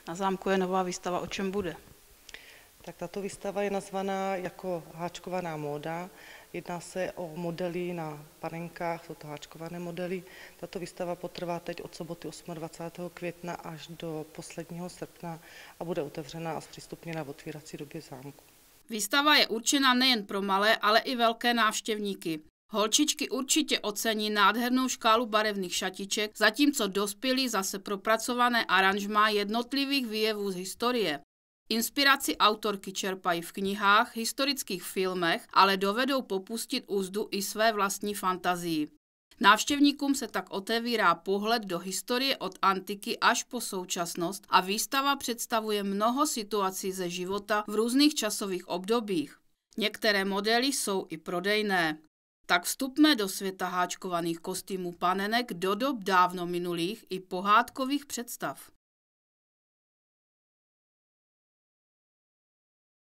Na zámku je nová výstava, o čem bude? Tak tato výstava je nazvaná jako háčkovaná móda. Jedná se o modely na panenkách, jsou to háčkované modely. Tato výstava potrvá teď od soboty 28. května až do posledního srpna a bude otevřena a zpřístupněna v otvírací době zámku. Výstava je určena nejen pro malé, ale i velké návštěvníky. Holčičky určitě ocení nádhernou škálu barevných šatiček, zatímco dospělí zase propracované aranžmá jednotlivých výjevů z historie. Inspiraci autorky čerpají v knihách, historických filmech, ale dovedou popustit úzdu i své vlastní fantazii. Návštěvníkům se tak otevírá pohled do historie od antiky až po současnost a výstava představuje mnoho situací ze života v různých časových obdobích. Některé modely jsou i prodejné. Tak vstupme do světa háčkovaných kostýmů panenek do dob dávno minulých i pohádkových představ.